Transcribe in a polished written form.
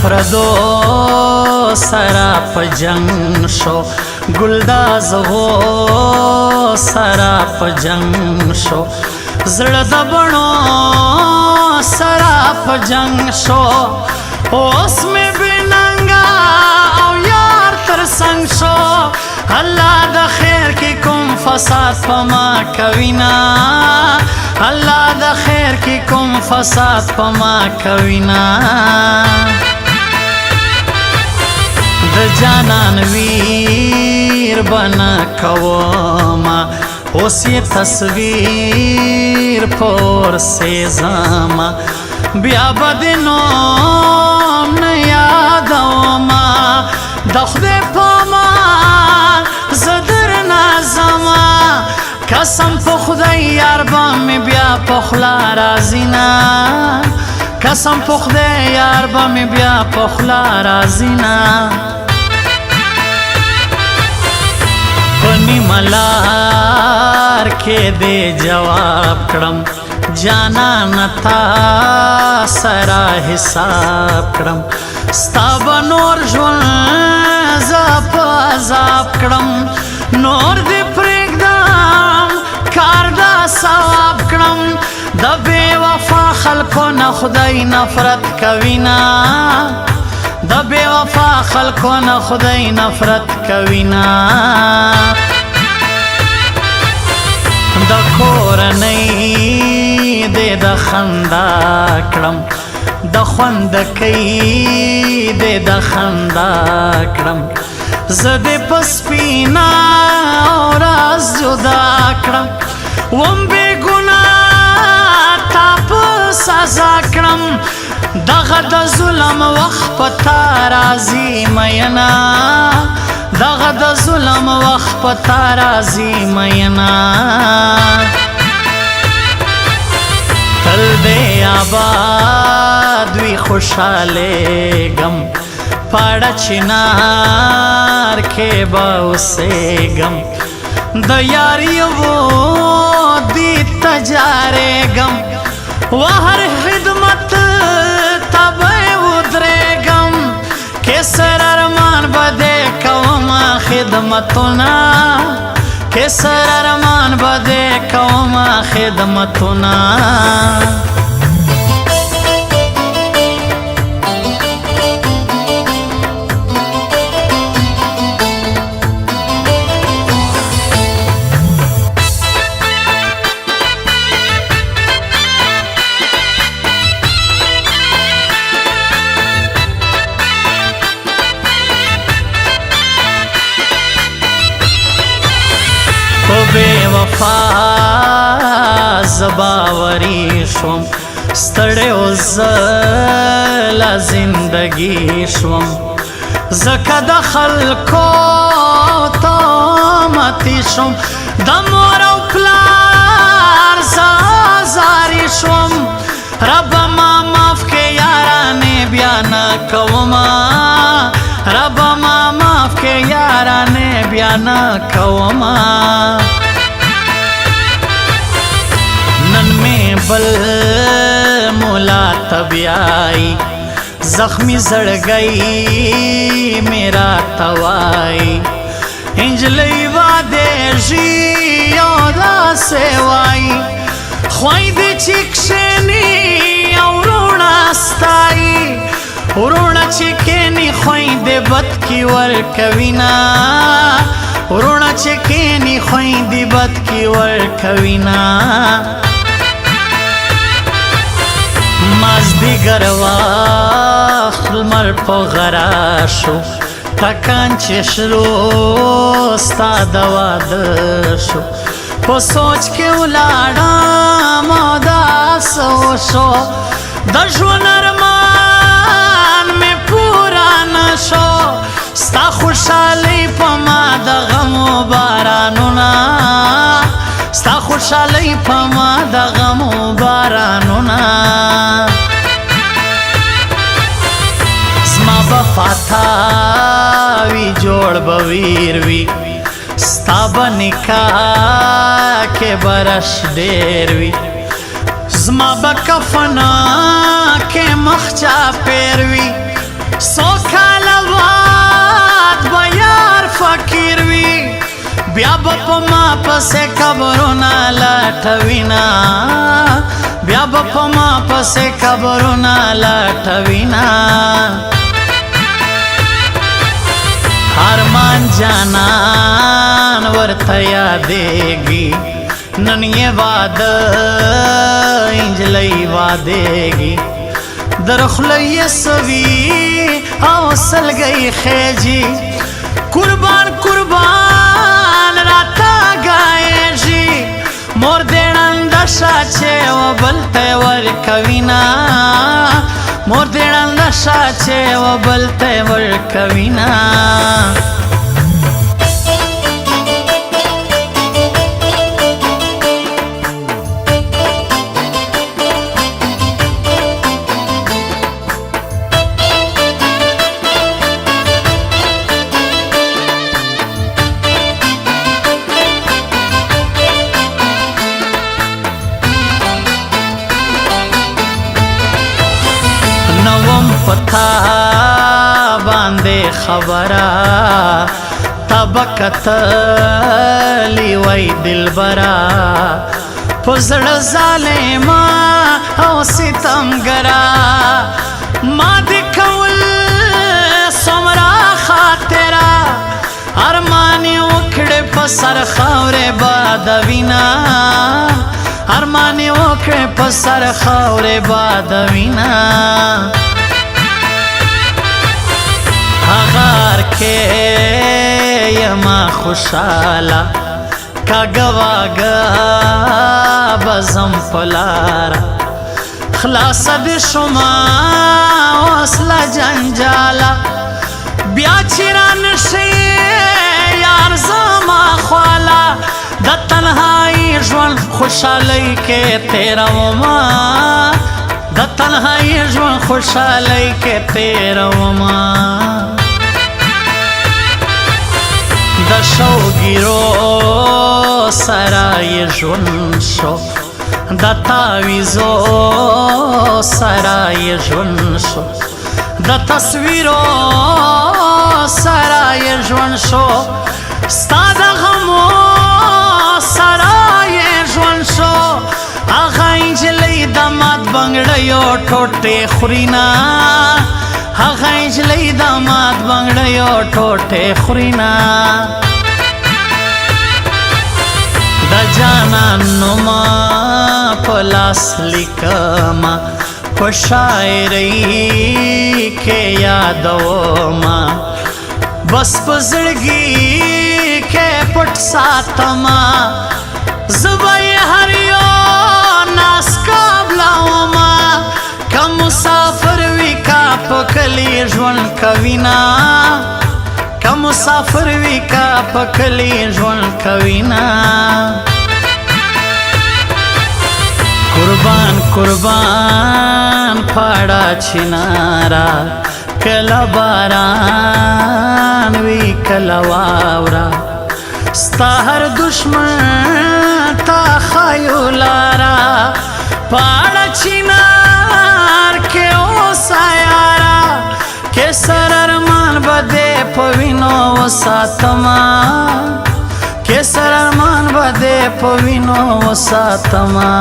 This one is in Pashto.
پردو سرا په جنگ شو ګل د زغو سرا په جنگ شو زړه د بڼو سرا په جنگ شو اوس مې بننګا او یار تر څنګ شو الله د خیر کې کوم فساد په ما کوینا الله د خیر کې کوم فساد په ما کوینا د جانان ویر بنا کوما اوس یې تصویر پور سے زما بیا به د نوم نه یادوما د خدای په امان زه درنه ځمه قسم په خدای یار به مې بیا په خوله راځي نه قسم په خدای یار به مې بیا په خوله راځي نه په نیمه لار کې دې جواب کړم جانانه تا سره حساب کړم ستا به نور ژوند زه په عذاب کړم نور دې پرېږدم کار د ثواب کړم د بې وفا خلکو نه خدای نفرت کوینا د بې وفا خلکو نه خدای نفرت کوینا د کورنۍ دې د خندا کړم د خوندکۍ دې د خندا کړم زه دې په سپینه ورځ جدا کړم وم بې ګناه تا په سزا کړم دغه د ظلم وخت په تا راځي مینا دغه د ظلم وخت په تا راځي مینا تل دې آباد وي خوشحاله غم پاړه چنار کې به اوسېږم د یاري و دې تجارې غم وهر خدمت ته به ودرېږم کیسر ارمان به دې کومه خدمتونه کیسر ارمان به دې کومه خدمتونه بے وفا زباوری شوم ستړی وزله زندگی شوم زکه د خلکو تهمتي شوم د مور او پلار زه ازاري شوم ربه ما معاف کې یارانې بیا نه کومه ربه ما معاف کې یارانې بیا نه کومه نن میں بل مولا طبیائی زخمی زڑ گئی میرا توائی انجلی وادے جیو دا سیوائی خوائی دی چکشنی اورونا ستائی اورونا چکینی خوائی دی بد کی ورکوینا اورونا چکینی خوائی دی بد کی ورکوینا مازدیګر وخت لمر په غرا شو ټکان چې شروع ستا د واده شو په سوچ کې ولاړم داس وشو د ژوند ارمان مې پورا نشو ستا خوشحالۍ په ما د غمو بارانونه ستا خوشحالۍ په ما د غمو بارانونه زما به فاتا وي جوړ به ویر وي ستا به نکاح کې به رش ډېر وي زما به کفن کې مخ چاپېر وي سو کال بعد به یار فقیر وي بیا به په ما پسې قبرونه لټوينا بیا به په ما پسې قبرونه لټوينا ارمان جانان ورته یادېږي نن یې واده انجلۍ وادېږي در خوله یې سوي او سلګۍ خېجي قربان قربان راته ګایږي مور دې ړنده شه چې و بل ته ورکوينا مور دې ړنده شه چې و بل ته ورکوينا نوم پتا باندې خبره تبکتلی وای دلبرا پزړه ظالما او ستمګرا ما دې کول سمرا خاطرا ارمان وکړې په سر خاورې بادوینا ارمان وکړې په سر خاورې بادوینا هغار کې یما خوشاله کاګواګا بزم پلارا خلاص دې شما وصله جنجاله بیا چیران شي یار زما خواله د تنهایی ژوند خوشحالی کې تیروما د تنهایی ژوند خوشحالی کې تیروما د شوګیرو سرای ژوند شو د تاویزو سرای ژوند شو د تصویرو سرای ژوند شو ستا د غمو سرای ژوند شو هغه نجلۍ د مات بنګړیو ټوټې خورينا هغه نجلۍ د مات بنګړیو ټوټې خورينا د جانان نوما په لاس لیکما په شاعرۍ کې یادوما بس په زړګي کې پټ ساتما زبای هر یو ناس قابلوما که مسافر وی کا پکلی ژوند کوینا که مسافر وی کا پکلی ژوند کوینا قربان قربان پاڑا چنارا کلا باران وی کلا واورا ستا هر دشمن تا خیولارا پاڑا چنار کے اوسا یارا کے سر ارمان بدے پوینو وساتما کے سر ارمان بدے پوینو وساتما